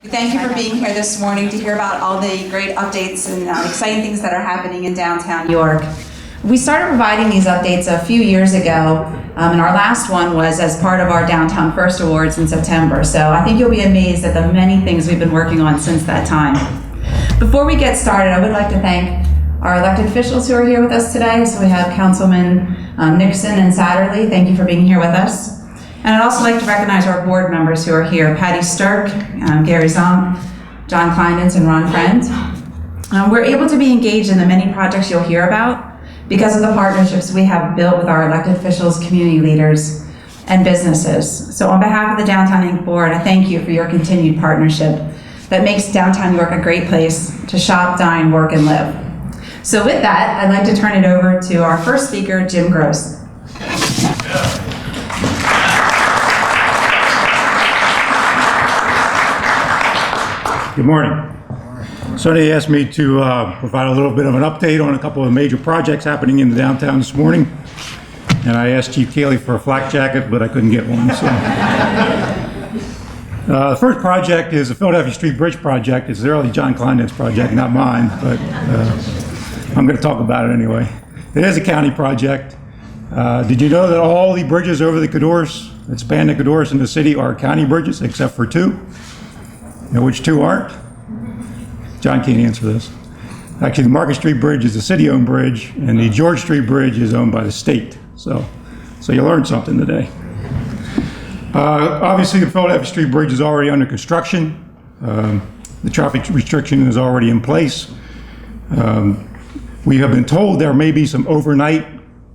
Thank you for being here this morning to hear about all the great updates and exciting things that are happening in downtown York. We started providing these updates a few years ago, and our last one was as part of our Downtown First Awards in September. So I think you'll be amazed at the many things we've been working on since that time. Before we get started, I would like to thank our elected officials who are here with us today. So we have Councilman Nixon and Satterley. Thank you for being here with us. And I'd also like to recognize our board members who are here: Patty Stirk, Gary Zonk, John Kleinitz, and Ron Friend. We're able to be engaged in the many projects you'll hear about because of the partnerships we have built with our elected officials, community leaders, and businesses. So on behalf of the Downtown Inc. Board, I thank you for your continued partnership that makes downtown York a great place to shop, dine, work, and live. So with that, I'd like to turn it over to our first speaker, Jim Gross. Good morning. Sonny asked me to provide a little bit of an update on a couple of major projects happening in the downtown this morning. And I asked Chief Cayley for a flak jacket, but I couldn't get one. So. The first project is the Philadelphia Street Bridge project. It's really John Kleinditz's project, not mine, but I'm going to talk about it anyway. It is a county project. Did you know that all the bridges over the Cadorus that span the Cadorus in the city are county bridges except for two? You know which two aren't? John can't answer this. Actually, the Market Street Bridge is a city-owned bridge, and the George Street Bridge is owned by the state. So you learned something today. Obviously, the Philadelphia Street Bridge is already under construction. The traffic restriction is already in place. We have been told there may be some overnight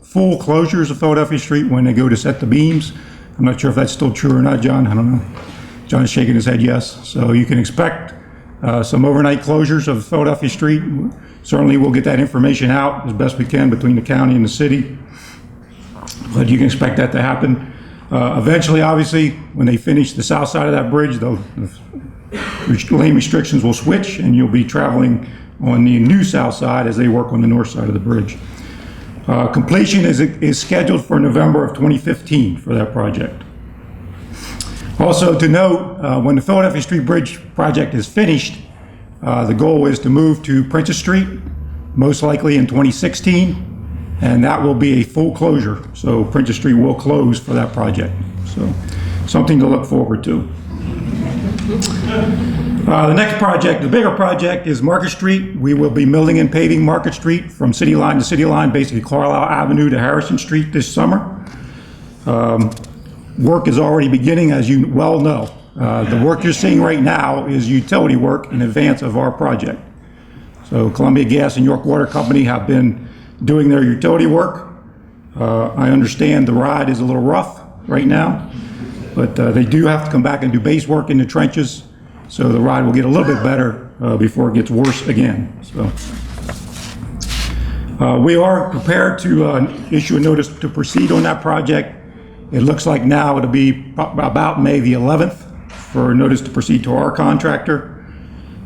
full closures of Philadelphia Street when they go to set the beams. I'm not sure if that's still true or not, John. I don't know. John's shaking his head yes. So you can expect some overnight closures of Philadelphia Street. Certainly we'll get that information out as best we can between the county and the city. But you can expect that to happen. Eventually, obviously, when they finish the south side of that bridge, the lane restrictions will switch and you'll be traveling on the new south side as they work on the north side of the bridge. Completion is scheduled for November of 2015 for that project. Also to note, when the Philadelphia Street Bridge project is finished, the goal is to move to Princess Street, most likely in 2016, and that will be a full closure. So Princess Street will close for that project. So something to look forward to. The next project, the bigger project, is Market Street. We will be milling and paving Market Street from city line to city line, basically Carlisle Avenue to Harrison Street this summer. Work is already beginning, as you well know. The work you're seeing right now is utility work in advance of our project. So Columbia Gas and York Water Company have been doing their utility work. I understand the ride is a little rough right now, but they do have to come back and do base work in the trenches, so the ride will get a little bit better before it gets worse again. So we are prepared to issue a notice to proceed on that project. It looks like now it'll be about May the 11th for a notice to proceed to our contractor.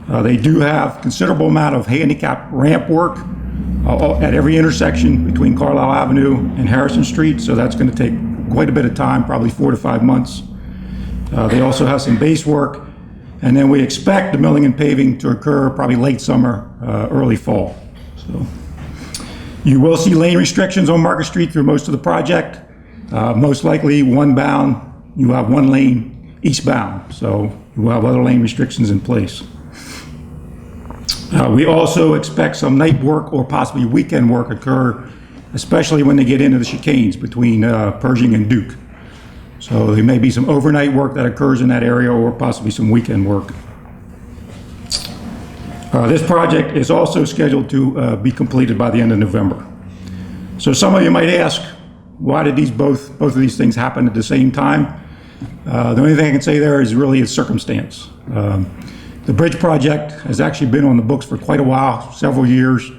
They do have considerable amount of handicap ramp work at every intersection between Carlisle Avenue and Harrison Street, so that's going to take quite a bit of time, probably 4 to 5 months. They also have some base work, and then we expect the milling and paving to occur probably late summer, early fall. So you will see lane restrictions on Market Street through most of the project. Most likely one bound, you have one lane eastbound, so you will have other lane restrictions in place. We also expect some night work or possibly weekend work occur, especially when they get into the chicanes between Pershing and Duke. So there may be some overnight work that occurs in that area or possibly some weekend work. This project is also scheduled to be completed by the end of November. So some of you might ask, why did both of these things happen at the same time? The only thing I can say there is really a circumstance. The bridge project has actually been on the books for quite a while, several years.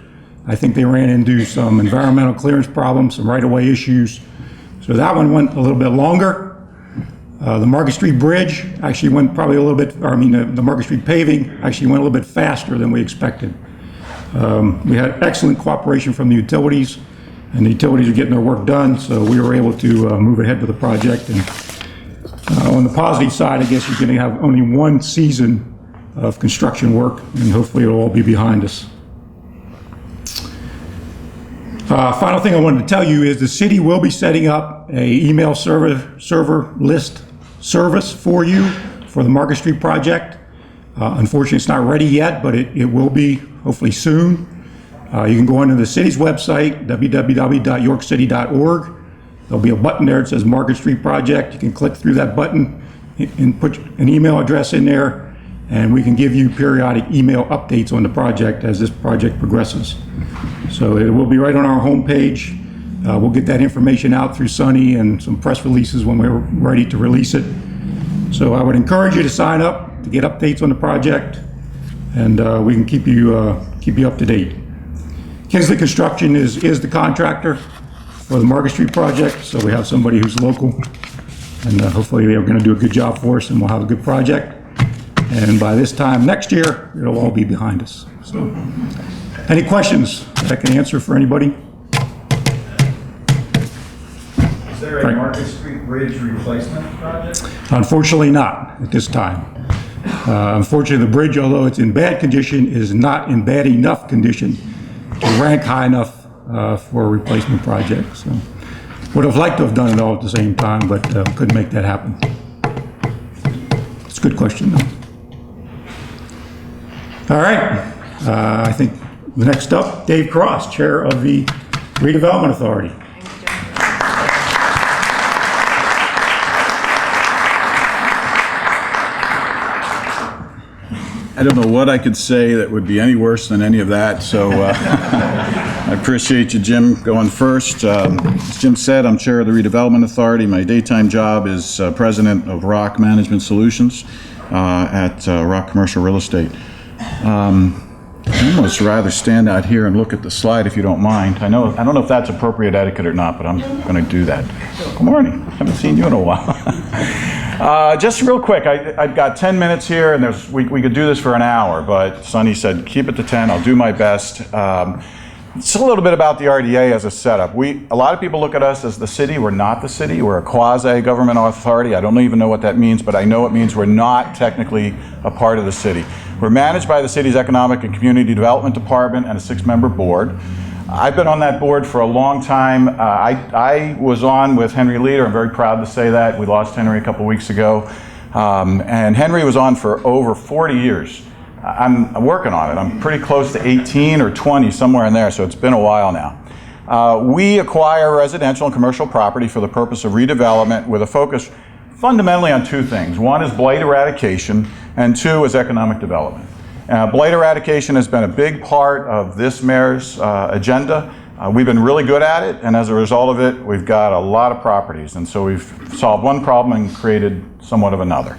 I think they ran into some environmental clearance problems, some right-of-way issues. So that one went a little bit longer. The Market Street Bridge actually went probably a little bit, the Market Street paving actually went a little bit faster than we expected. We had excellent cooperation from the utilities, and the utilities are getting their work done, so we were able to move ahead with the project. And on the positive side, I guess you're going to have only one season of construction work, and hopefully it'll all be behind us. Final thing I wanted to tell you is the city will be setting up a email server list service for you for the Market Street project. Unfortunately, it's not ready yet, but it will be hopefully soon. You can go onto the city's website, www.yorkcity.org. There'll be a button there that says Market Street Project. You can click through that button and put an email address in there, and we can give you periodic email updates on the project as this project progresses. So it will be right on our homepage. We'll get that information out through Sunny and some press releases when we're ready to release it. So I would encourage you to sign up to get updates on the project, and we can keep you up to date. Kinsley Construction is the contractor for the Market Street project, so we have somebody who's local, and hopefully they're going to do a good job for us, and we'll have a good project. And by this time next year, it'll all be behind us. So, any questions that I can answer for anybody? Is there a Market Street Bridge replacement project? Unfortunately not at this time. Unfortunately, the bridge, although it's in bad condition, is not in bad enough condition to rank high enough for a replacement project. So, would have liked to have done it all at the same time, but couldn't make that happen. It's a good question, though. All right. I think the next up, Dave Cross, Chair of the Redevelopment Authority. I don't know what I could say that would be any worse than any of that, so I appreciate you, Jim, going first. As Jim said, I'm Chair of the Redevelopment Authority. My daytime job is President of Rock Management Solutions at Rock Commercial Real Estate. I'd almost rather stand out here and look at the slide if you don't mind. I don't know if that's appropriate etiquette or not, but I'm going to do that. Good morning. Haven't seen you in a while. Just real quick, I've got 10 minutes here, and we could do this for an hour, but Sonny said keep it to 10. I'll do my best. It's a little bit about the RDA as a setup. A lot of people look at us as the city. We're not the city. We're a quasi-government authority. I don't even know what that means, but I know it means we're not technically a part of the city. We're managed by the city's Economic and Community Development Department and a 6-member board. I've been on that board for a long time. I was on with Henry Leader. I'm very proud to say that. We lost Henry a couple weeks ago. And Henry was on for over 40 years. I'm working on it. I'm pretty close to 18 or 20, somewhere in there, so it's been a while now. We acquire residential and commercial property for the purpose of redevelopment with a focus fundamentally on 2 things. One is blight eradication, and 2 is economic development. Blight eradication has been a big part of this mayor's agenda. We've been really good at it, and as a result of it, we've got a lot of properties, and so we've solved one problem and created somewhat of another.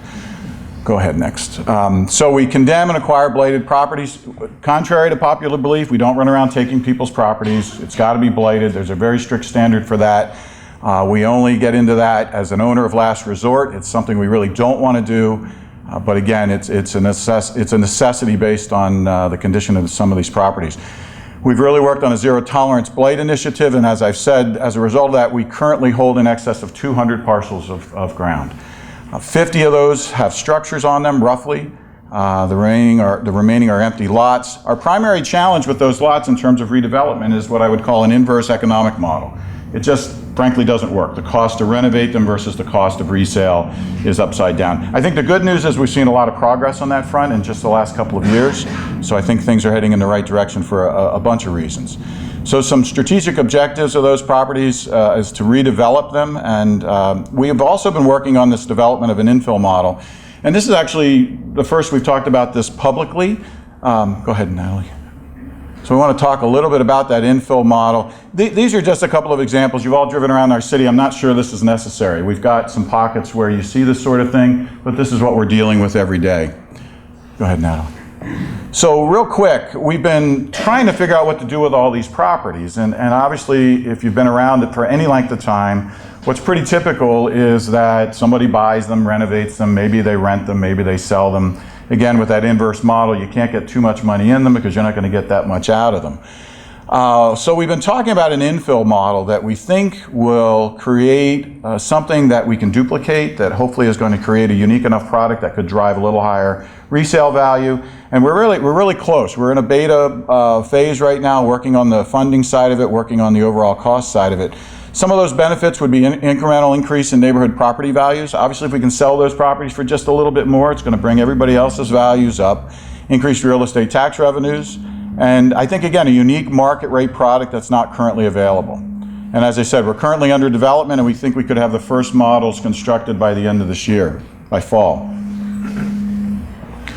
Go ahead, next. So we condemn and acquire blighted properties. Contrary to popular belief, we don't run around taking people's properties. It's got to be blighted. There's a very strict standard for that. We only get into that as an owner of last resort. It's something we really don't want to do. But again, it's a necessity based on the condition of some of these properties. We've really worked on a zero tolerance blight initiative, and as I've said, as a result of that, we currently hold in excess of 200 parcels of ground. 50 of those have structures on them, roughly. The remaining are empty lots. Our primary challenge with those lots in terms of redevelopment is what I would call an inverse economic model. It just frankly doesn't work. The cost to renovate them versus the cost of resale is upside down. I think the good news is we've seen a lot of progress on that front in just the last couple of years. So I think things are heading in the right direction for a bunch of reasons. So some strategic objectives of those properties is to redevelop them, and we have also been working on this development of an infill model. And this is actually the first we've talked about this publicly. Go ahead, Natalie. So we want to talk a little bit about that infill model. These are just a couple of examples. You've all driven around our city. I'm not sure this is necessary. We've got some pockets where you see this sort of thing, but this is what we're dealing with every day. Go ahead, Natalie. So real quick, we've been trying to figure out what to do with all these properties. And obviously, if you've been around it for any length of time, what's pretty typical is that somebody buys them, renovates them, maybe they rent them, maybe they sell them. Again, with that inverse model, you can't get too much money in them because you're not going to get that much out of them. So we've been talking about an infill model that we think will create something that we can duplicate, that hopefully is going to create a unique enough product that could drive a little higher resale value. And we're really close. We're in a beta phase right now, working on the funding side of it, working on the overall cost side of it. Some of those benefits would be incremental increase in neighborhood property values. Obviously, if we can sell those properties for just a little bit more, it's going to bring everybody else's values up, increase real estate tax revenues, and I think, again, a unique market rate product that's not currently available. And as I said, we're currently under development, and we think we could have the first models constructed by the end of this year, by fall.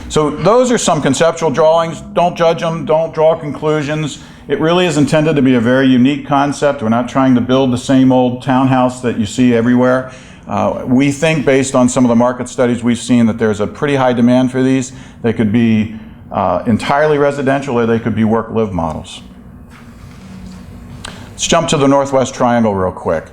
So those are some conceptual drawings. Don't judge them, don't draw conclusions. It really is intended to be a very unique concept. We're not trying to build the same old townhouse that you see everywhere. We think, based on some of the market studies we've seen, that there's a pretty high demand for these. They could be entirely residential, or they could be work-live models. Let's jump to the Northwest Triangle real quick.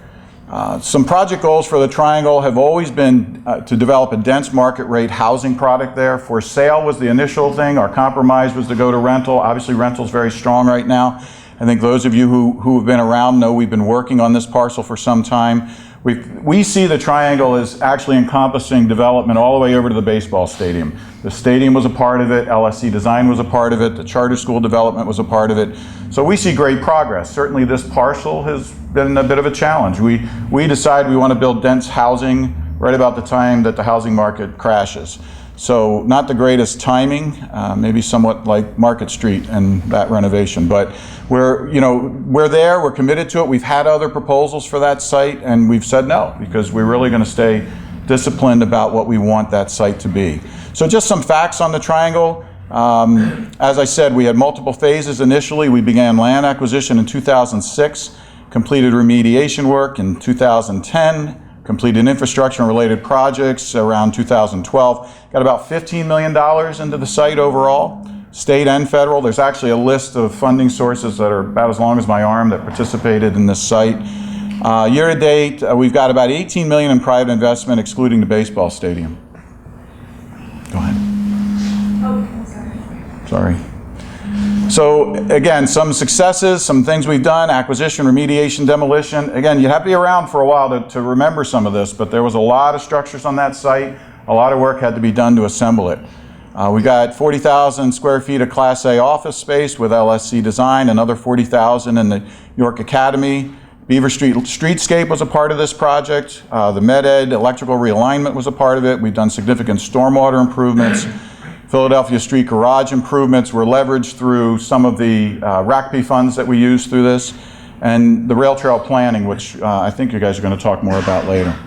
Some project goals for the Triangle have always been to develop a dense market rate housing product there. For sale was the initial thing. Our compromise was to go to rental. Obviously, rental's very strong right now. I think those of you who have been around know we've been working on this parcel for some time. We see the Triangle as actually encompassing development all the way over to the baseball stadium. The stadium was a part of it, LSC Design was a part of it, the charter school development was a part of it. So we see great progress. Certainly this parcel has been a bit of a challenge. We decide we want to build dense housing right about the time that the housing market crashes. So not the greatest timing, maybe somewhat like Market Street and that renovation, but we're there, we're committed to it. We've had other proposals for that site, and we've said no, because we're really going to stay disciplined about what we want that site to be. So just some facts on the Triangle. As I said, we had multiple phases initially. We began land acquisition in 2006, completed remediation work in 2010, completed infrastructure and related projects around 2012. Got about $15 million into the site overall, state and federal. There's actually a list of funding sources that are about as long as my arm that participated in this site. Year to date, we've got about $18 million in private investment, excluding the baseball stadium. Go ahead. Oh, sorry. So again, some successes, some things we've done: acquisition, remediation, demolition. Again, you have to be around for a while to remember some of this, but there was a lot of structures on that site. A lot of work had to be done to assemble it. We got 40,000 square feet of Class A office space with LSC Design, another 40,000 in the York Academy. Beaver Street Streetscape was a part of this project. The Med-Ed electrical realignment was a part of it. We've done significant stormwater improvements. Philadelphia Street garage improvements were leveraged through some of the RACP funds that we use through this, and the rail trail planning, which I think you guys are going to talk more about later.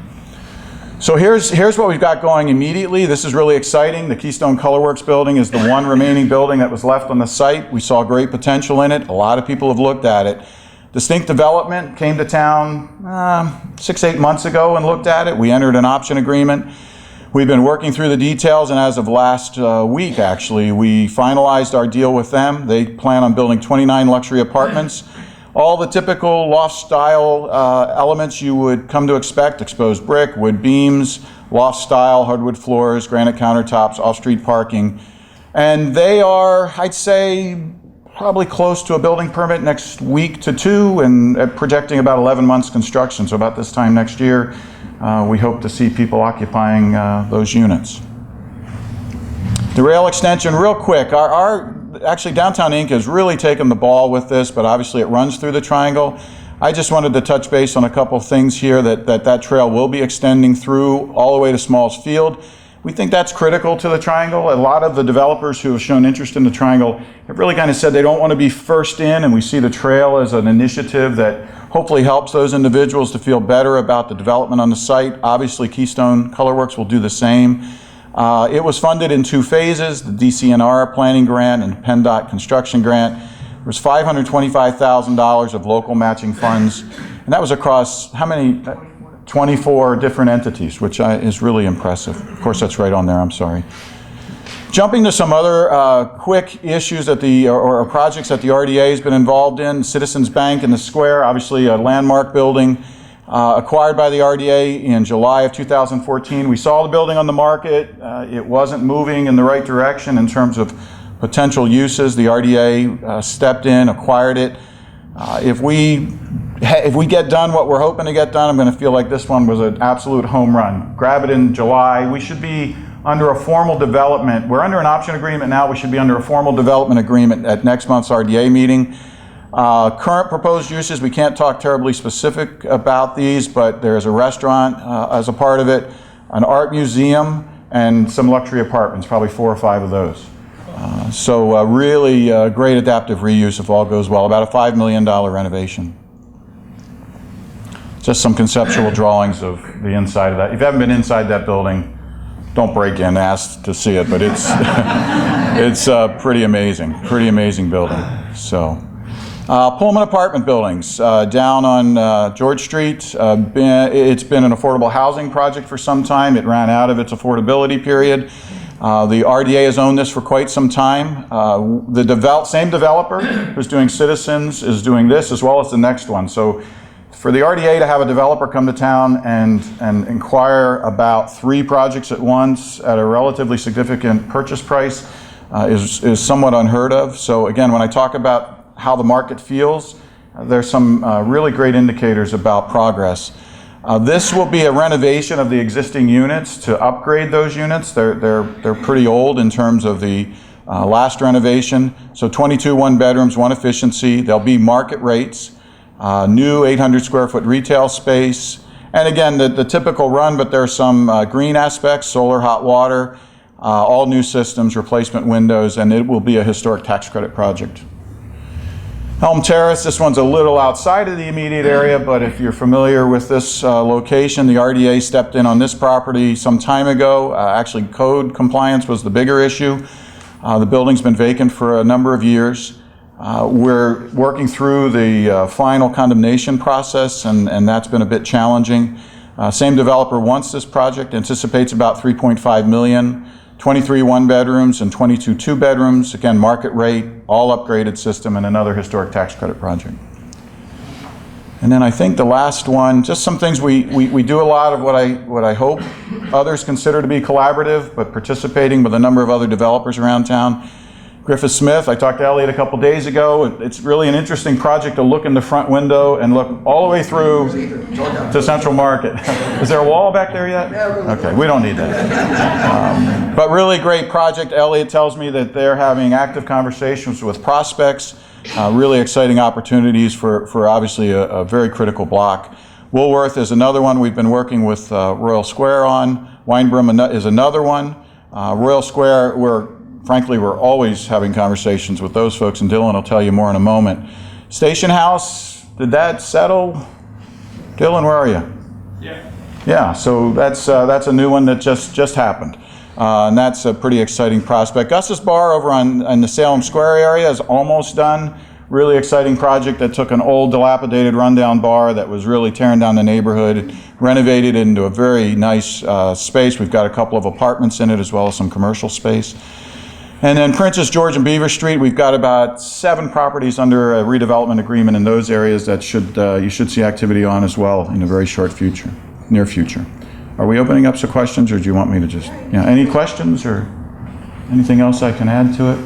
So here's what we've got going immediately. This is really exciting. The Keystone ColorWorks building is the one remaining building that was left on the site. We saw great potential in it. A lot of people have looked at it. Distinct Development came to town 6-8 months ago and looked at it. We entered an option agreement. We've been working through the details, and as of last week, actually, we finalized our deal with them. They plan on building 29 luxury apartments. All the typical loft-style elements you would come to expect: exposed brick, wood beams, loft-style, hardwood floors, granite countertops, off-street parking. And they are, I'd say, probably close to a building permit next week to 2, and projecting about 11 months construction. So about this time next year, we hope to see people occupying those units. The rail extension, real quick. Actually, Downtown Inc. has really taken the ball with this, but obviously it runs through the Triangle. I just wanted to touch base on a couple of things here that trail will be extending through all the way to Smalls Field. We think that's critical to the Triangle. A lot of the developers who have shown interest in the Triangle have really kind of said they don't want to be first in, and we see the trail as an initiative that hopefully helps those individuals to feel better about the development on the site. Obviously, Keystone ColorWorks will do the same. It was funded in 2 phases, the DCNR planning grant and PennDOT construction grant. There was $525,000 of local matching funds, and that was across how many? 24 different entities, which is really impressive. Of course, that's right on there, I'm sorry. Jumping to some other quick issues or projects that the RDA has been involved in. Citizens Bank in the Square, obviously a landmark building, acquired by the RDA in July of 2014. We saw the building on the market. It wasn't moving in the right direction in terms of potential uses. The RDA stepped in, acquired it. If we get done what we're hoping to get done, I'm going to feel like this one was an absolute home run. Grab it in July. We should be under a formal development. We're under an option agreement now. We should be under a formal development agreement at next month's RDA meeting. Current proposed uses, we can't talk terribly specific about these, but there's a restaurant as a part of it, an art museum, and some luxury apartments, probably 4 or 5 of those. So really great adaptive reuse if all goes well, about a $5 million renovation. Just some conceptual drawings of the inside of that. If you haven't been inside that building, don't break in, ask to see it, but it's it's pretty amazing building. So, Pullman apartment buildings down on George Street. It's been an affordable housing project for some time. It ran out of its affordability period. The RDA has owned this for quite some time. The same developer who's doing Citizens is doing this as well as the next one. So for the RDA to have a developer come to town and inquire about 3 projects at once at a relatively significant purchase price is somewhat unheard of. So again, when I talk about how the market feels, there's some really great indicators about progress. This will be a renovation of the existing units to upgrade those units. They're pretty old in terms of the last renovation. So 22 one-bedrooms, 1 efficiency. There'll be market rates. New 800 square foot retail space. And again, the typical run, but there's some green aspects, solar, hot water, all new systems, replacement windows, and it will be a historic tax credit project. Elm Terrace, this one's a little outside of the immediate area, but if you're familiar with this location, the RDA stepped in on this property some time ago. Actually, code compliance was the bigger issue. The building's been vacant for a number of years. We're working through the final condemnation process, and that's been a bit challenging. Same developer wants this project, anticipates about $3.5 million, 23 one-bedrooms and 22 two-bedrooms. Again, market rate, all upgraded system, and another historic tax credit project. And then I think the last one, just some things we do a lot of what I hope others consider to be collaborative, but participating with a number of other developers around town. Griffith Smith, I talked to Elliot a couple days ago. It's really an interesting project to look in the front window and look all the way through to Central Market. Is there a wall back there yet? Okay, we don't need that. But really great project. Elliot tells me that they're having active conversations with prospects, really exciting opportunities for obviously a very critical block. Woolworth is another one we've been working with Royal Square on. Weinbrim is another one. Royal Square, frankly, we're always having conversations with those folks, and Dylan will tell you more in a moment. Station House, did that settle? Dylan, where are you? Yeah. Yeah, so that's a new one that just happened. And that's a pretty exciting prospect. Gus's Bar over in the Salem Square area is almost done. Really exciting project that took an old, dilapidated, rundown bar that was really tearing down the neighborhood, renovated into a very nice space. We've got a couple of apartments in it as well as some commercial space. And then Princess George and Beaver Street, we've got about 7 properties under a redevelopment agreement in those areas that you should see activity on as well in a very near future. Are we opening up some questions, or do you want me to just, any questions or anything else I can add to it?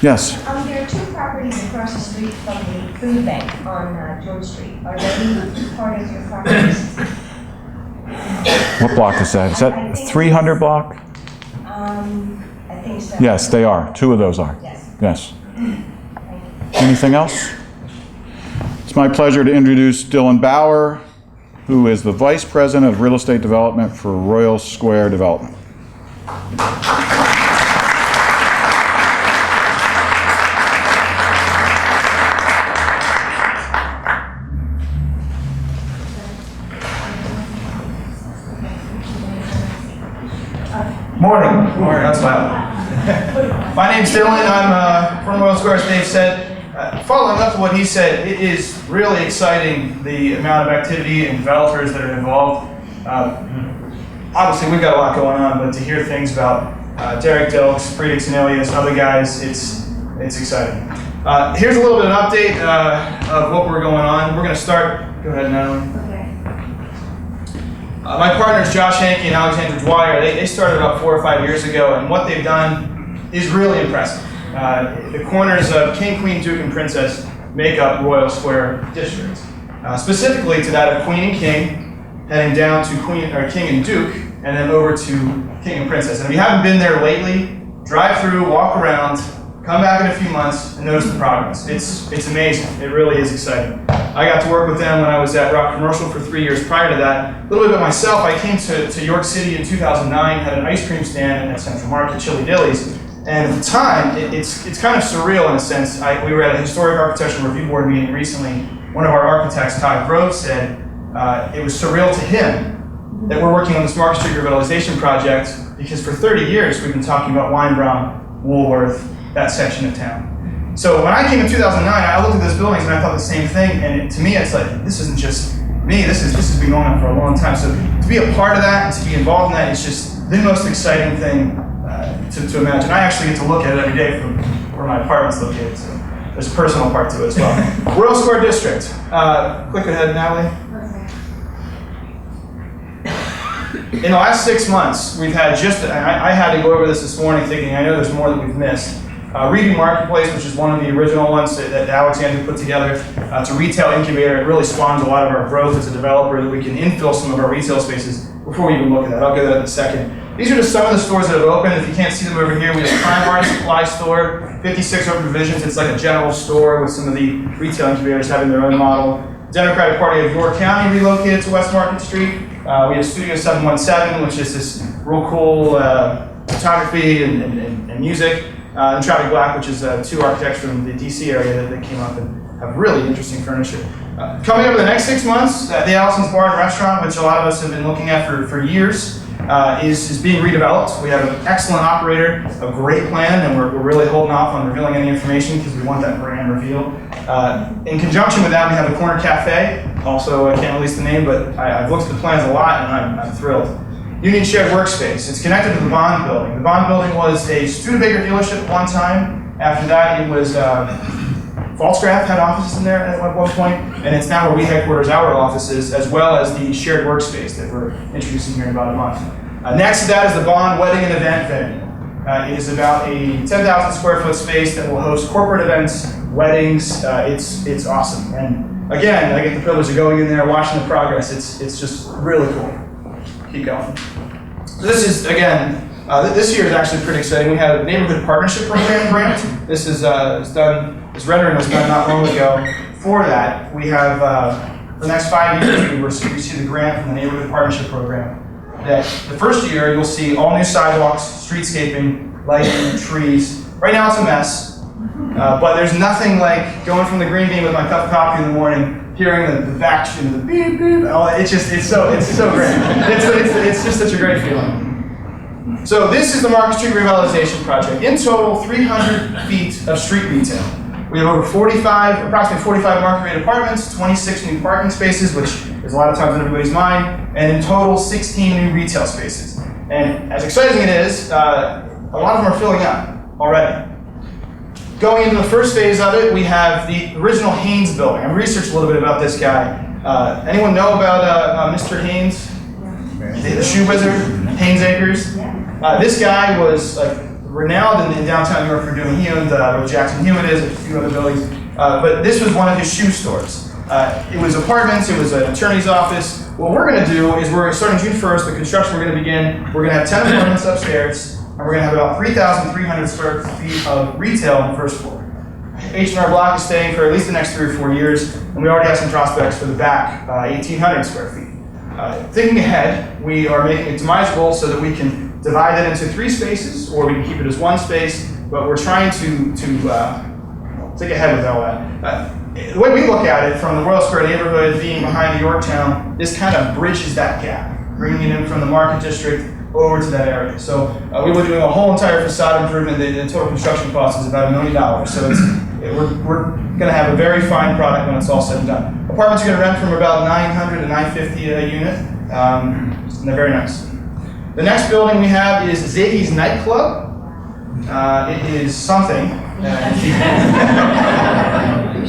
Yes? There are 2 properties across the street from the food bank on George Street. Are they part of your properties? What block is that? Is that 300 block? I think so. Yes, they are. 2 of those are. Yes. Anything else? It's my pleasure to introduce Dylan Bauer, who is the Vice President of Real Estate Development for Royal Square Development. Morning. That's loud. My name's Dylan. I'm from Royal Square, as Dave said. Following up to what he said, it is really exciting the amount of activity and developers that are involved. Obviously, we've got a lot going on, but to hear things about Derek Dilks, Predix Anilius, other guys, it's exciting. Here's a little bit of an update of what we're going on. We're going to start. Go ahead, Natalie. My partners, Josh Hankey and Alexandra Dwyer, they started about 4 or 5 years ago, and what they've done is really impressive. The corners of King, Queen, Duke, and Princess make up Royal Square District. Specifically to that of Queen and King, heading down to King and Duke, and then over to King and Princess. And if you haven't been there lately, drive through, walk around, come back in a few months, and notice the progress. It's amazing. It really is exciting. I got to work with them when I was at Rock Commercial for 3 years prior to that. A little bit about myself, I came to York City in 2009, had an ice cream stand at Central Market, Chili Dilly's. And at the time, it's kind of surreal in a sense. We were at a historic architectural review board meeting recently. One of our architects, Todd Grove, said it was surreal to him that we're working on this Market Street revitalization project because for 30 years we've been talking about Weinbraun, Woolworth, that section of town. So when I came in 2009, I looked at those buildings and I thought the same thing. And to me, it's like, this isn't just me. This has been going on for a long time. So to be a part of that and to be involved in that is just the most exciting thing to imagine. I actually get to look at it every day from where my apartment's located. So there's a personal part to it as well. Royal Square District. Click ahead, Natalie. In the last 6 months, we've had I had to go over this morning thinking, I know there's more that we've missed. Reading Marketplace, which is one of the original ones that Alexander put together. It's a retail incubator. It really spawns a lot of our growth as a developer that we can infill some of our retail spaces before we even look at that. I'll get that in a second. These are just some of the stores that have opened. If you can't see them over here, we have Primark Supply Store, 56 Open Provisions. It's like a general store with some of the retail incubators having their own model. Democratic Party of York County relocated to West Market Street. We have Studio 717, which is this real cool photography and music. And Traffic Black, which is two architects from the DC area that came up and have really interesting furniture. Coming up in the next 6 months, the Allison's Bar and Restaurant, which a lot of us have been looking at for years, is being redeveloped. We have an excellent operator, a great plan, and we're really holding off on revealing any information because we want that brand revealed. In conjunction with that, we have a corner cafe. Also, I can't release the name, but I've looked at the plans a lot, and I'm thrilled. Union Shared Workspace. It's connected to the Bond Building. The Bond Building was a Studebaker dealership at one time. After that, it was Pfaltzgraff had offices in there at one point, and it's now where we headquarters our offices, as well as the Shared Workspace that we're introducing here in about a month. Next to that is the Bond Wedding and Event Venue. It is about a 10,000 square foot space that will host corporate events, weddings. It's awesome. And again, I get the privilege of going in there, watching the progress. It's just really cool. Keep going. So this is, again, this year is actually pretty exciting. We had a neighborhood partnership program grant. This is this rendering was done not long ago. For that, we have for the next 5 years we receive the grant from the neighborhood partnership program. That the first year you'll see all new sidewalks, streetscaping, lighting, trees. Right now it's a mess, but there's nothing like going from the green bean with my cup of coffee in the morning, hearing the vacuum, the beep beep. Oh, it's so great. It's just such a great feeling. So this is the Market Street revitalization project. In total, 300 feet of street retail. We have approximately 45 market rate apartments, 26 new parking spaces, which is a lot of times on everybody's mind, and in total 16 new retail spaces. And as exciting as it is, a lot of them are filling up already. Going into the first phase of it, we have the original Haynes building. I researched a little bit about this guy. Anyone know about Mr. Haynes? The shoe wizard, Haynes Acres? This guy was renowned in downtown New York for doing, he owned where Jackson Hewitt is, a few other buildings, but this was one of his shoe stores. It was apartments, it was an attorney's office. What we're gonna do is we're starting June 1st, the construction we're gonna begin, we're gonna have 10 apartments upstairs, and we're gonna have about 3,300 square feet of retail on the first floor. H&R Block is staying for at least the next 3 or 4 years, and we already have some prospects for the back, 1,800 square feet. Thinking ahead, we are making it demisable so that we can divide it into 3 spaces, or we can keep it as 1 space, but we're trying to think ahead with all that. The way we look at it, from the Royal Square neighborhood being behind the Yorktown, this kind of bridges that gap, bringing it in from the Market District over to that area. So we were doing a whole entire facade improvement. The total construction cost is about $1 million. So we're going to have a very fine product when it's all said and done. Apartments are going to rent from about $900 to $950 a unit, and they're very nice. The next building we have is Ziggy's Nightclub. It is something.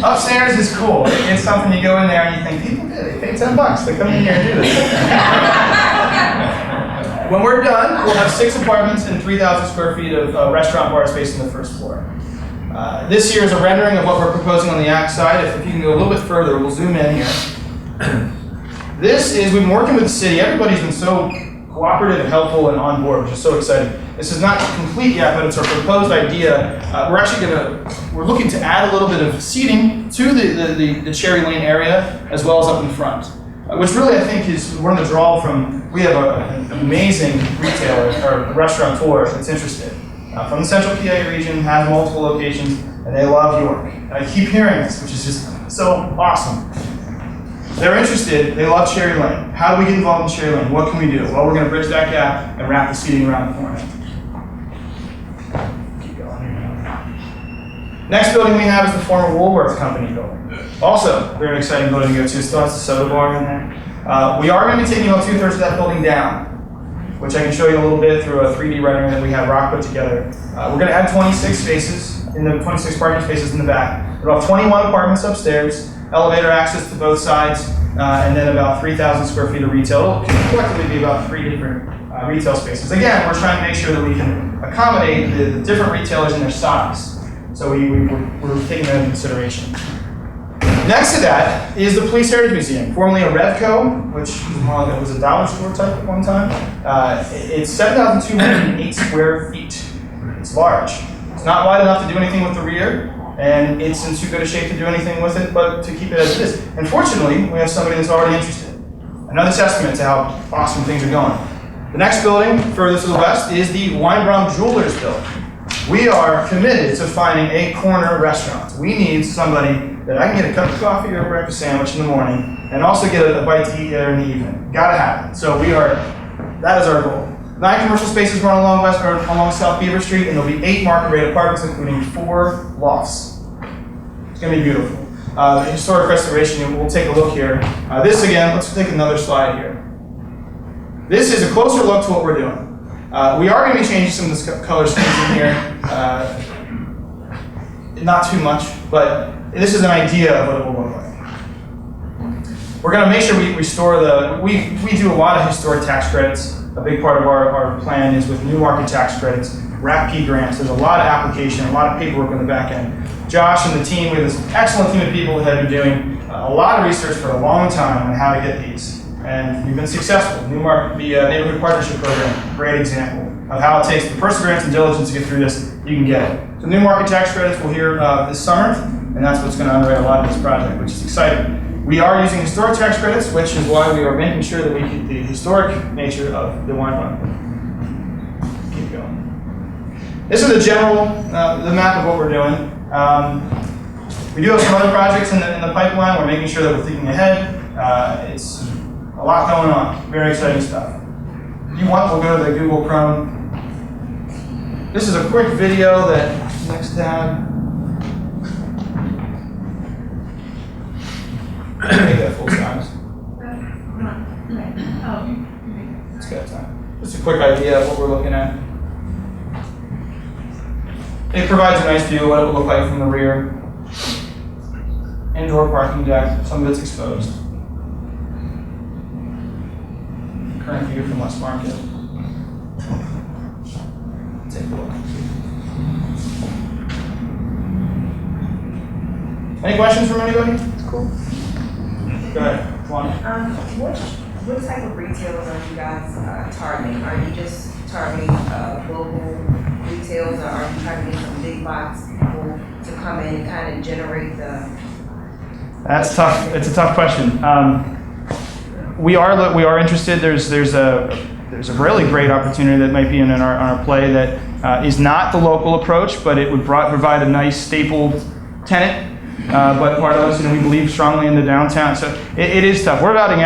Upstairs is cool. It's something you go in there and you think, people did it. They paid $10 to come in here and do this. When we're done, we'll have 6 apartments and 3,000 square feet of restaurant bar space on the first floor. This here is a rendering of what we're proposing on the Act side. If you can go a little bit further, we'll zoom in here. This is, we've been working with the city. Everybody's been so cooperative and helpful and on board, which is so exciting. This is not complete yet, but it's our proposed idea. We're looking to add a little bit of seating to the Cherry Lane area, as well as up in front. Which really I think is one of the draw from, we have an amazing retailer, or restaurateur that's interested. From the Central PA region, has multiple locations, and they love York. And I keep hearing this, which is just so awesome. They're interested, they love Cherry Lane. How do we get involved in Cherry Lane? What can we do? Well, we're going to bridge that gap and wrap the seating around the corner. Keep going here. Next building we have is the former Woolworth Company building. Also, very exciting building to go to. Still has the soda bar in there. We are going to be taking about 2/3 of that building down, which I can show you a little bit through a 3D rendering that we had Rock put together. We're going to add 26 spaces, 26 parking spaces in the back. We'll have 21 apartments upstairs, elevator access to both sides, and then about 3,000 square feet of retail. It'll collectively be about 3 different retail spaces. Again, we're trying to make sure that we can accommodate the different retailers in their size. So we're taking that into consideration. Next to that is the Police Heritage Museum, formerly a Revco, which was a dollar store type at one time. It's 7,208 square feet. It's large. It's not wide enough to do anything with the rear, and it's in too good a shape to do anything with it, but to keep it as it is. And fortunately, we have somebody that's already interested. Another testament to how awesome things are going. The next building, further to the west, is the Weinbraun Jewelers building. We are committed to finding a corner restaurant. We need somebody that I can get a cup of coffee or a breakfast sandwich in the morning, and also get a bite to eat there in the evening. Gotta have it. So that is our goal. 9 commercial spaces run along South Beaver Street, and there'll be 8 market rate apartments, including 4 lofts. It's gonna be beautiful. Historic restoration, we'll take a look here. This again, let's take another slide here. This is a closer look to what we're doing. We are gonna be changing some of the color schemes in here. Not too much, but this is an idea of what it will look like. We're gonna make sure we restore we do a lot of historic tax credits. A big part of our plan is with new market tax credits, RAP-P grants. There's a lot of application, a lot of paperwork on the back end. Josh and the team, we have this excellent team of people that have been doing a lot of research for a long time on how to get these. And we've been successful. The Neighborhood Partnership Program, great example of how it takes the perseverance and diligence to get through this. You can get it. So new market tax credits we'll hear this summer, and that's what's going to underwrite a lot of this project, which is exciting. We are using historic tax credits, which is why we are making sure that we keep the historic nature of the Weinbraun. Keep going. This is the general, the map of what we're doing. We do have some other projects in the pipeline. We're making sure that we're thinking ahead. It's a lot going on. Very exciting stuff. If you want, we'll go to the Google Chrome. This is a quick video that, next tab. Make that full size. It's got time. Just a quick idea of what we're looking at. It provides a nice view of what it would look like from the rear. Indoor parking deck, some of it's exposed. Current view from West Market. Take a look. Any questions from anybody? Cool. Go ahead, Juan. What type of retailers are you guys targeting? Are you just targeting local retailers, or are you targeting some big box people to come in and kind of generate the? That's tough. It's a tough question. We are interested. There's a really great opportunity that might be in our play that is not the local approach, but it would provide a nice stapled tenant. But part of us, we believe strongly in the downtown, so it is tough. We're evaluating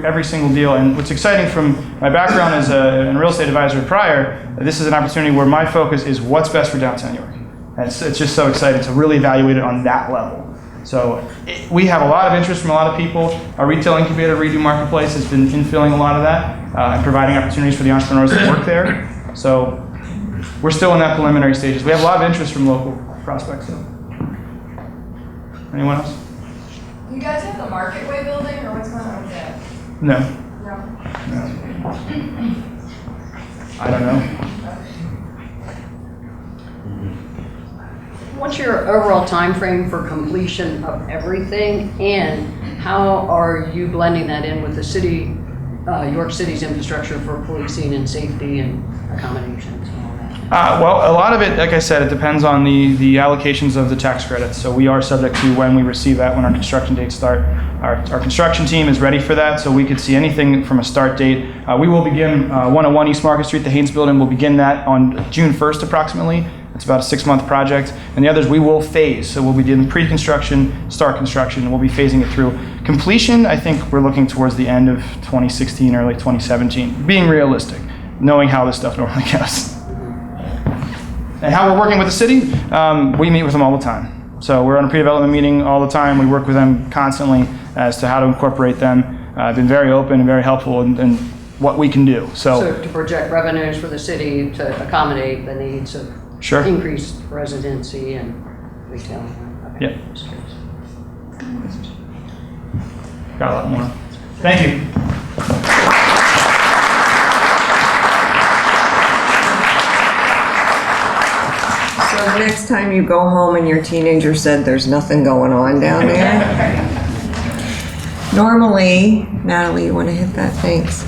every single deal, and what's exciting from my background as a real estate advisor prior, this is an opportunity where my focus is what's best for downtown York. And it's just so exciting to really evaluate it on that level. So we have a lot of interest from a lot of people. Our retail incubator, Redo Marketplace, has been infilling a lot of that and providing opportunities for the entrepreneurs that work there. So we're still in that preliminary stages. We have a lot of interest from local prospects, though. Anyone else? Do you guys have the Market Way building, or what's going on with that? No. No. I don't know. What's your overall time frame for completion of everything, and how are you blending that in with the city, York City's infrastructure for policing and safety and accommodations and all that? Well, a lot of it, like I said, it depends on the allocations of the tax credits. So we are subject to when we receive that, when our construction dates start. Our construction team is ready for that, so we could see anything from a start date. We will begin 101 East Market Street, the Haynes Building. We'll begin that on June 1st approximately. It's about a 6-month project. And the others we will phase. So we'll be doing pre-construction, start construction, and we'll be phasing it through. Completion, I think we're looking towards the end of 2016, early 2017. Being realistic, knowing how this stuff normally goes. And how we're working with the city, we meet with them all the time. So we're on a pre-development meeting all the time. We work with them constantly as to how to incorporate them. I've been very open and very helpful in what we can do. So to project revenues for the city to accommodate the needs of Sure. increased residency and retail. Okay. Yep. Got a lot more. Thank you. So the next time you go home and your teenager said there's nothing going on down there. Normally, Natalie, you want to hit that? Thanks.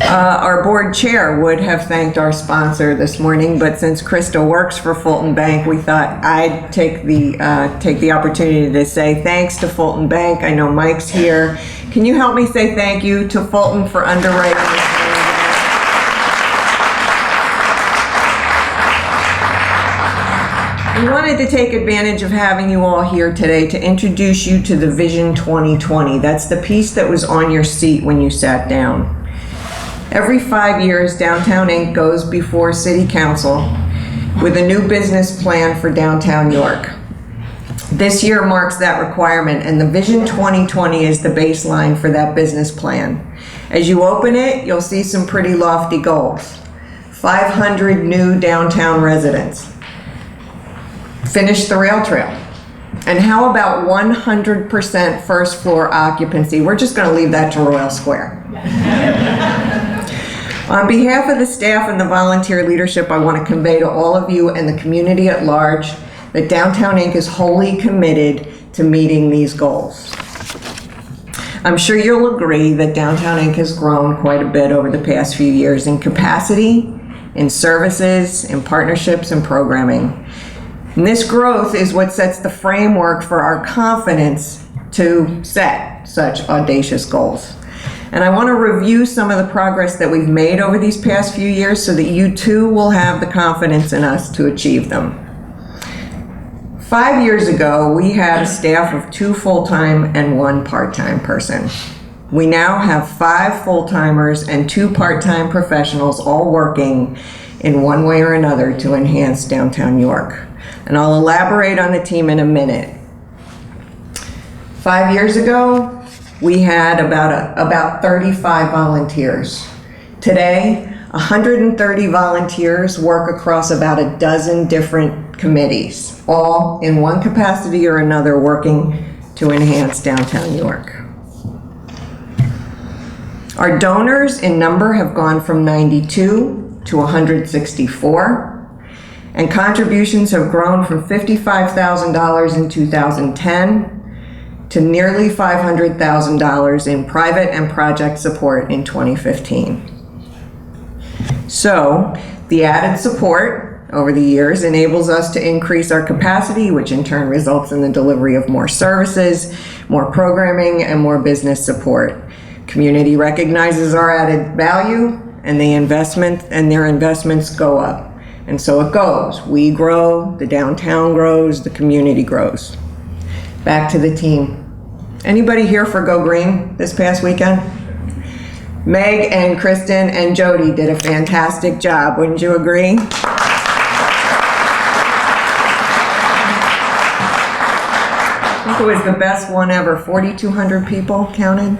Our board chair would have thanked our sponsor this morning, but since Krista works for Fulton Bank, we thought I'd take the opportunity to say thanks to Fulton Bank. I know Mike's here. Can you help me say thank you to Fulton for underwriting this morning? We wanted to take advantage of having you all here today to introduce you to the Vision 2020. That's the piece that was on your seat when you sat down. Every 5 years, Downtown Inc. goes before City Council with a new business plan for downtown York. This year marks that requirement, and the Vision 2020 is the baseline for that business plan. As you open it, you'll see some pretty lofty goals. 500 new downtown residents. Finish the rail trail. And how about 100% first floor occupancy? We're just going to leave that to Royal Square. On behalf of the staff and the volunteer leadership, I want to convey to all of you and the community at large that Downtown Inc. is wholly committed to meeting these goals. I'm sure you'll agree that Downtown Inc. has grown quite a bit over the past few years in capacity, in services, in partnerships, and programming. And this growth is what sets the framework for our confidence to set such audacious goals. And I want to review some of the progress that we've made over these past few years so that you too will have the confidence in us to achieve them. 5 years ago, we had a staff of 2 full-time and 1 part-time person. We now have 5 full-timers and 2 part-time professionals all working in one way or another to enhance downtown York. And I'll elaborate on the team in a minute. 5 years ago, we had about 35 volunteers. Today, 130 volunteers work across about a dozen different committees, all in one capacity or another working to enhance downtown York. Our donors in number have gone from 92 to 164, and contributions have grown from $55,000 in 2010 to nearly $500,000 in private and project support in 2015. So, the added support over the years enables us to increase our capacity, which in turn results in the delivery of more services, more programming, and more business support. Community recognizes our added value, and their investments go up. And so it goes. We grow, the downtown grows, the community grows. Back to the team. Anybody here for Go Green this past weekend? Meg and Kristen and Jody did a fantastic job, wouldn't you agree? I think it was the best one ever. 4,200 people counted.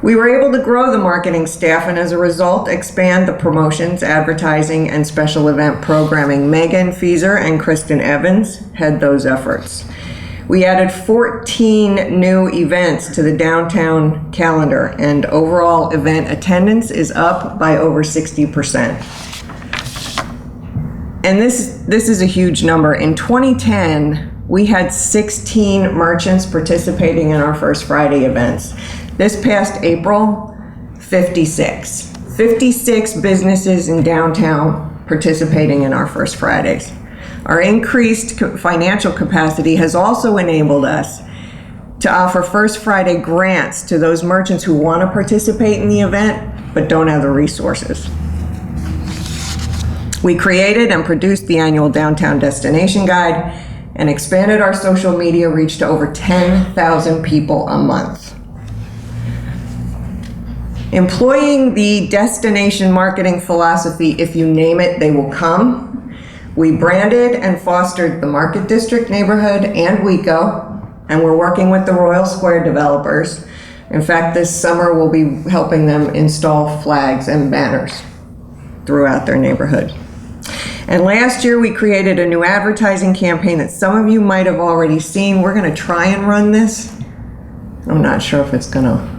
We were able to grow the marketing staff and as a result expand the promotions, advertising, and special event programming. Megan Fieser and Kristen Evans had those efforts. We added 14 new events to the downtown calendar, and overall event attendance is up by over 60%. And this is a huge number. In 2010, we had 16 merchants participating in our First Friday events. This past April, 56. 56 businesses in downtown participating in our First Fridays. Our increased financial capacity has also enabled us to offer First Friday grants to those merchants who want to participate in the event but don't have the resources. We created and produced the annual Downtown Destination Guide and expanded our social media reach to over 10,000 people a month. Employing the destination marketing philosophy, if you name it, they will come. We branded and fostered the Market District neighborhood and WECO, and we're working with the Royal Square developers. In fact, this summer we'll be helping them install flags and banners throughout their neighborhood. And last year we created a new advertising campaign that some of you might have already seen. We're going to try and run this. I'm not sure if it's going to.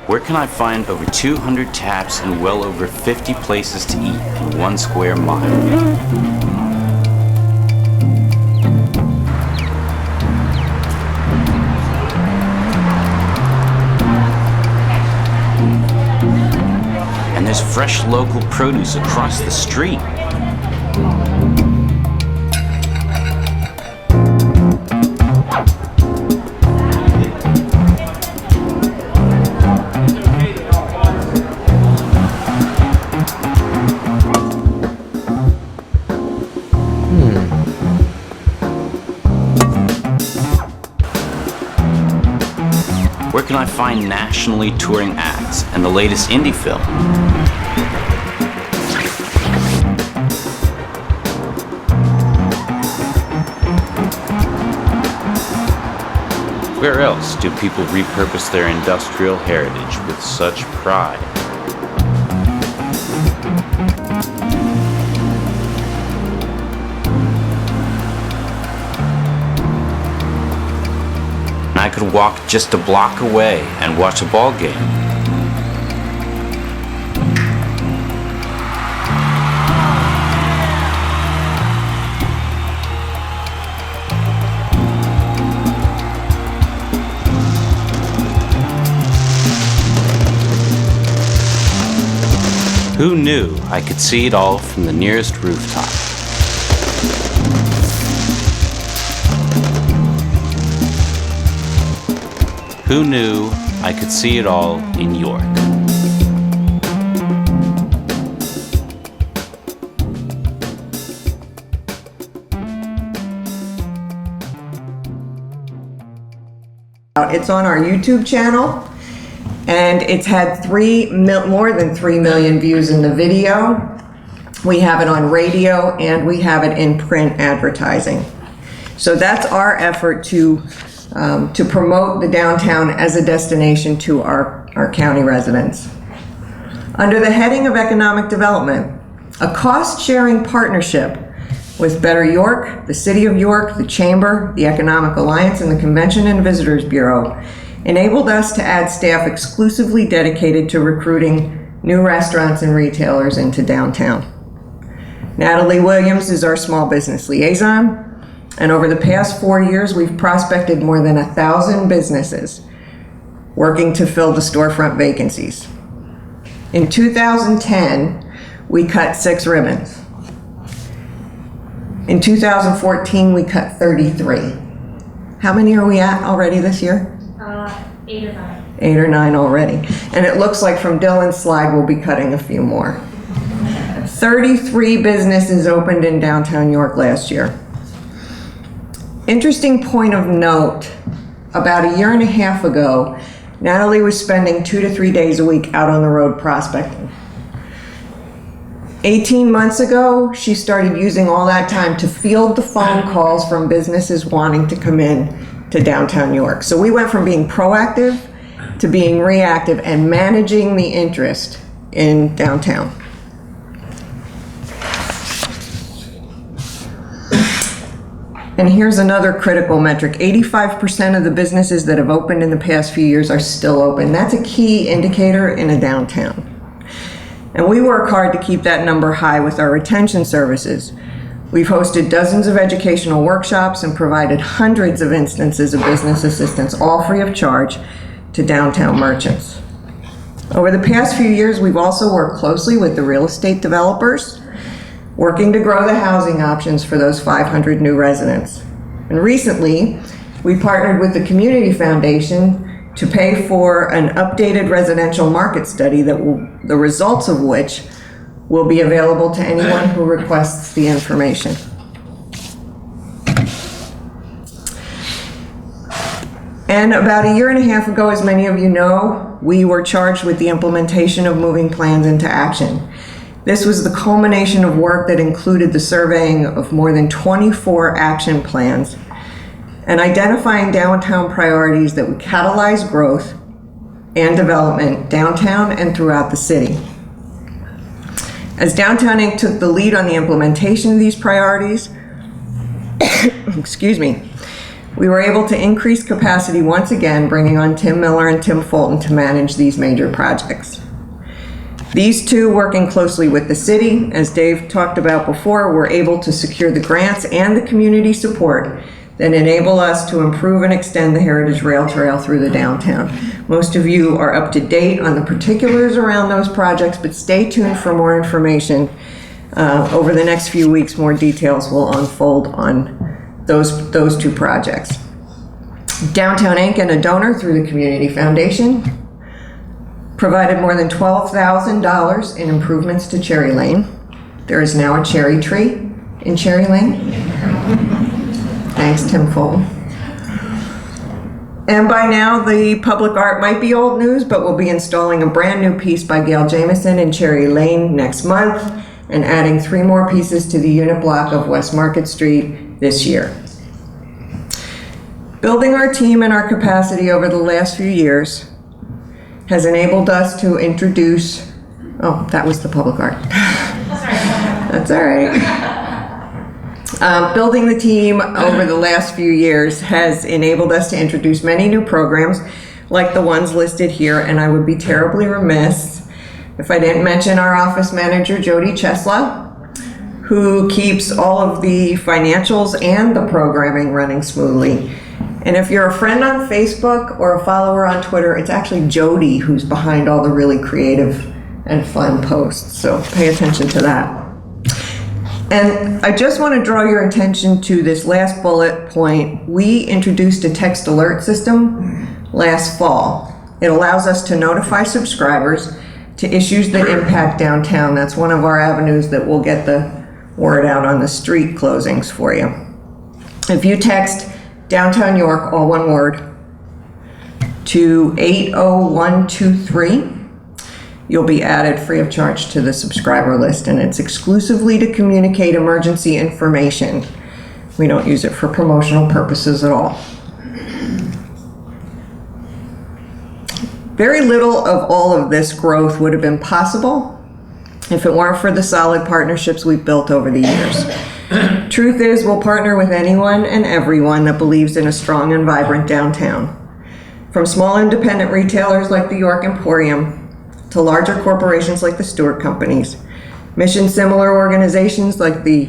Where can I find over 200 taps and well over 50 places to eat in 1 square mile? And there's fresh local produce across the street. Where can I find nationally touring acts and the latest indie film? Where else do people repurpose their industrial heritage with such pride? I could walk just a block away and watch a ball game. Who knew I could see it all from the nearest rooftop? Who knew I could see it all in York? It's on our YouTube channel, and it's had more than 3 million views in the video. We have it on radio, and we have it in print advertising. So that's our effort to promote the downtown as a destination to our county residents. Under the heading of economic development, a cost-sharing partnership with Better York, the City of York, the Chamber, the Economic Alliance, and the Convention and Visitors Bureau enabled us to add staff exclusively dedicated to recruiting new restaurants and retailers into downtown. Natalie Williams is our small business liaison. And over the past 4 years, we've prospected more than 1,000 businesses working to fill the storefront vacancies. In 2010, we cut 6 ribbons. In 2014, we cut 33. How many are we at already this year? 8 or 9. 8 or 9 already. And it looks like from Dylan's slide, we'll be cutting a few more. 33 businesses opened in downtown York last year. Interesting point of note, about 1.5 years ago, Natalie was spending 2 to 3 days a week out on the road prospecting. 18 months ago, she started using all that time to field the phone calls from businesses wanting to come in to downtown York. So we went from being proactive to being reactive and managing the interest in downtown. And here's another critical metric. 85% of the businesses that have opened in the past few years are still open. That's a key indicator in a downtown. And we work hard to keep that number high with our retention services. We've hosted dozens of educational workshops and provided hundreds of instances of business assistance, all free of charge, to downtown merchants. Over the past few years, we've also worked closely with the real estate developers, working to grow the housing options for those 500 new residents. And recently, we partnered with the Community Foundation to pay for an updated residential market study the results of which will be available to anyone who requests the information. And about a year and a half ago, as many of you know, we were charged with the implementation of moving plans into action. This was the culmination of work that included the surveying of more than 24 action plans and identifying downtown priorities that would catalyze growth and development downtown and throughout the city. As Downtown Inc. took the lead on the implementation of these priorities, excuse me, we were able to increase capacity once again, bringing on Tim Miller and Tim Fulton to manage these major projects. These two, working closely with the city, as Dave talked about before, were able to secure the grants and the community support that enable us to improve and extend the Heritage Rail Trail through the downtown. Most of you are up to date on the particulars around those projects, but stay tuned for more information. Over the next few weeks, more details will unfold on those two projects. Downtown Inc. and a donor through the Community Foundation provided more than $12,000 in improvements to Cherry Lane. There is now a cherry tree in Cherry Lane. Thanks, Tim Fulton. And by now, the public art might be old news, but we'll be installing a brand new piece by Gail Jamieson in Cherry Lane next month and adding 3 more pieces to the unit block of West Market Street this year. Building our team and our capacity over the last few years has enabled us to introduce, oh, that was the public art. That's all right. Building the team over the last few years has enabled us to introduce many new programs like the ones listed here, and I would be terribly remiss if I didn't mention our office manager, Jody Chesla, who keeps all of the financials and the programming running smoothly. And if you're a friend on Facebook or a follower on Twitter, it's actually Jody who's behind all the really creative and fun posts, so pay attention to that. And I just want to draw your attention to this last bullet point. We introduced a text alert system last fall. It allows us to notify subscribers to issues that impact downtown. That's one of our avenues that will get the word out on the street closings for you. If you text Downtown York, all one word, to 80123, you'll be added free of charge to the subscriber list, and it's exclusively to communicate emergency information. We don't use it for promotional purposes at all. Very little of all of this growth would have been possible if it weren't for the solid partnerships we've built over the years. Truth is, we'll partner with anyone and everyone that believes in a strong and vibrant downtown. From small independent retailers like the York Emporium to larger corporations like the Stewart Companies, mission-similar organizations like the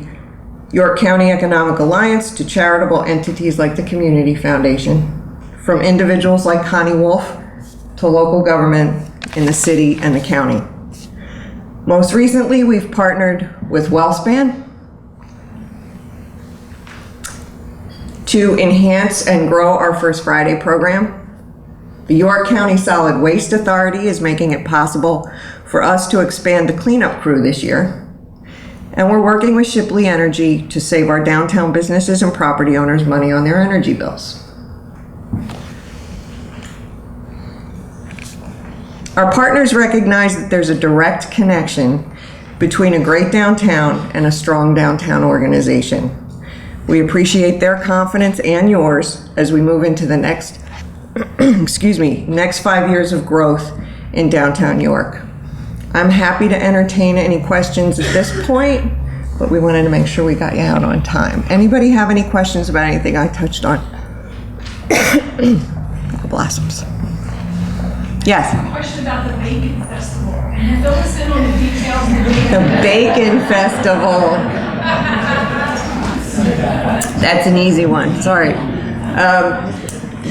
York County Economic Alliance to charitable entities like the Community Foundation, from individuals like Connie Wolf to local government in the city and the county. Most recently, we've partnered with WellSpan to enhance and grow our First Friday program. The York County Solid Waste Authority is making it possible for us to expand the cleanup crew this year. And we're working with Shipley Energy to save our downtown businesses and property owners money on their energy bills. Our partners recognize that there's a direct connection between a great downtown and a strong downtown organization. We appreciate their confidence and yours as we move into the next, next 5 years of growth in downtown York. I'm happy to entertain any questions at this point, but we wanted to make sure we got you out on time. Anybody have any questions about anything I touched on? Blossoms. Yes? Question about the Bacon Festival. Fill us in on the details. The Bacon Festival. That's an easy one, sorry.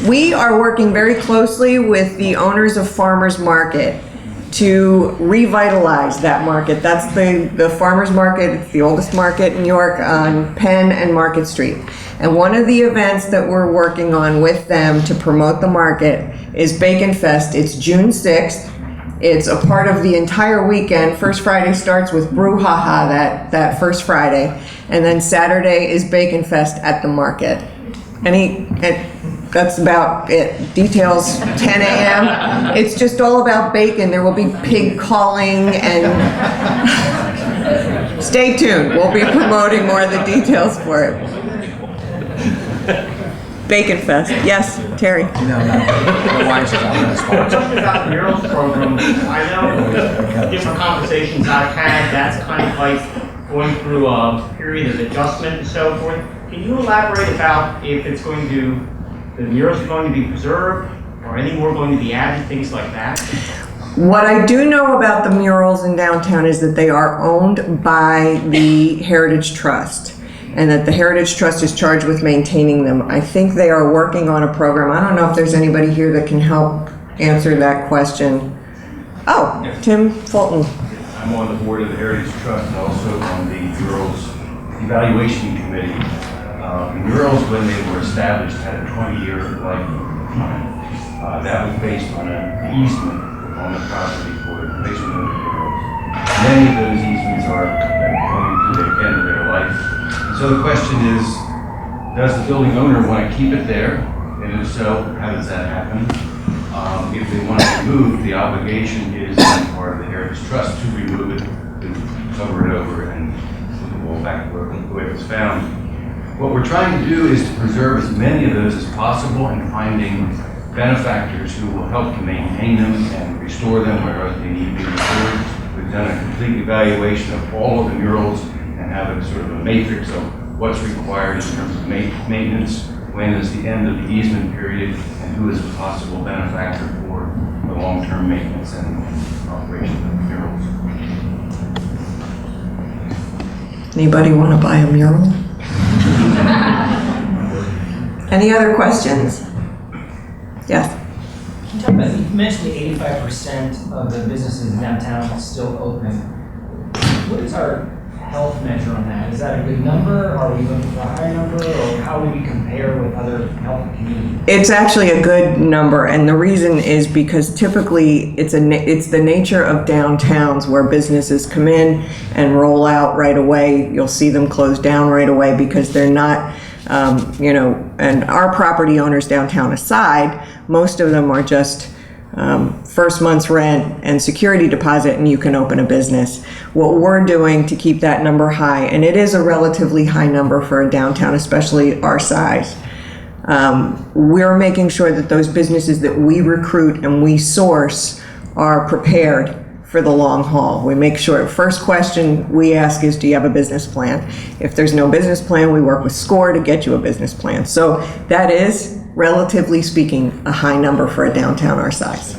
We are working very closely with the owners of Farmers Market to revitalize that market. That's the Farmers Market, it's the oldest market in York on Penn and Market Street. And one of the events that we're working on with them to promote the market is Bacon Fest. It's June 6th. It's a part of the entire weekend. First Friday starts with Brouhaha that first Friday, and then Saturday is Bacon Fest at the market. That's about it. Details 10 a.m. It's just all about bacon. There will be pig calling and stay tuned. We'll be promoting more of the details for it. Bacon Fest. Yes, Terry. Talking about the murals program, I know different conversations I've had, that's kind of like going through a period of adjustment and so forth. Can you elaborate about if it's going to, the murals are going to be preserved, or any more going to be added, things like that? What I do know about the murals in downtown is that they are owned by the Heritage Trust, and that the Heritage Trust is charged with maintaining them. I think they are working on a program. I don't know if there's anybody here that can help answer that question. Oh, Tim Fulton. I'm on the board of the Heritage Trust and also on the Murals Evaluation Committee. Murals, when they were established, had a 20-year lifetime. That was based on an easement on the property for the placement of the murals. Many of those easements are coming to the end of their life. So the question is, does the building owner want to keep it there? And if so, how does that happen? If they want to remove, the obligation is on the part of the Heritage Trust to remove it, to cover it over, and put the wall back the way it was found. What we're trying to do is to preserve as many of those as possible and finding benefactors who will help to maintain them and restore them where they need to be restored. We've done a complete evaluation of all of the murals and have a sort of a matrix of what's required in terms of maintenance, when is the end of the easement period, and who is a possible benefactor for the long-term maintenance and operation of the murals. Anybody want to buy a mural? Any other questions? Yes. You mentioned the 85% of the businesses in downtown still open. What is our health measure on that? Is that a good number? Are we looking for a higher number? Or how would we compare with other healthy communities? It's actually a good number, and the reason is because typically it's the nature of downtowns where businesses come in and roll out right away. You'll see them close down right away because they're not, and our property owners downtown aside, most of them are just first month's rent and security deposit, and you can open a business. What we're doing to keep that number high, and it is a relatively high number for a downtown, especially our size, we're making sure that those businesses that we recruit and we source are prepared for the long haul. We make sure, first question we ask is, do you have a business plan? If there's no business plan, we work with SCORE to get you a business plan. So that is, relatively speaking, a high number for a downtown our size.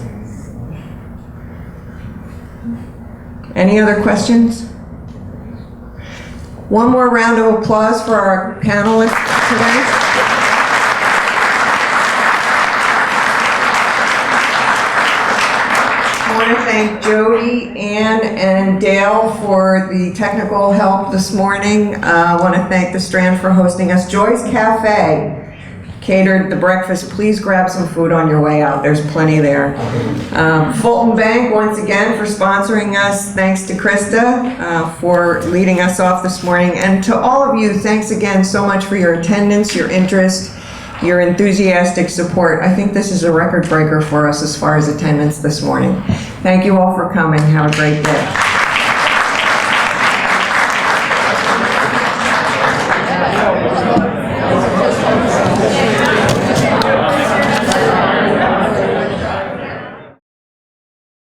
Any other questions? One more round of applause for our panelists today. I want to thank Jody, Ann, and Dale for the technical help this morning. I want to thank the Strand for hosting us. Joy's Cafe catered the breakfast. Please grab some food on your way out. There's plenty there. Fulton Bank, once again, for sponsoring us. Thanks to Krista for leading us off this morning. And to all of you, thanks again so much for your attendance, your interest, your enthusiastic support. I think this is a record breaker for us as far as attendance this morning. Thank you all for coming. Have a great day.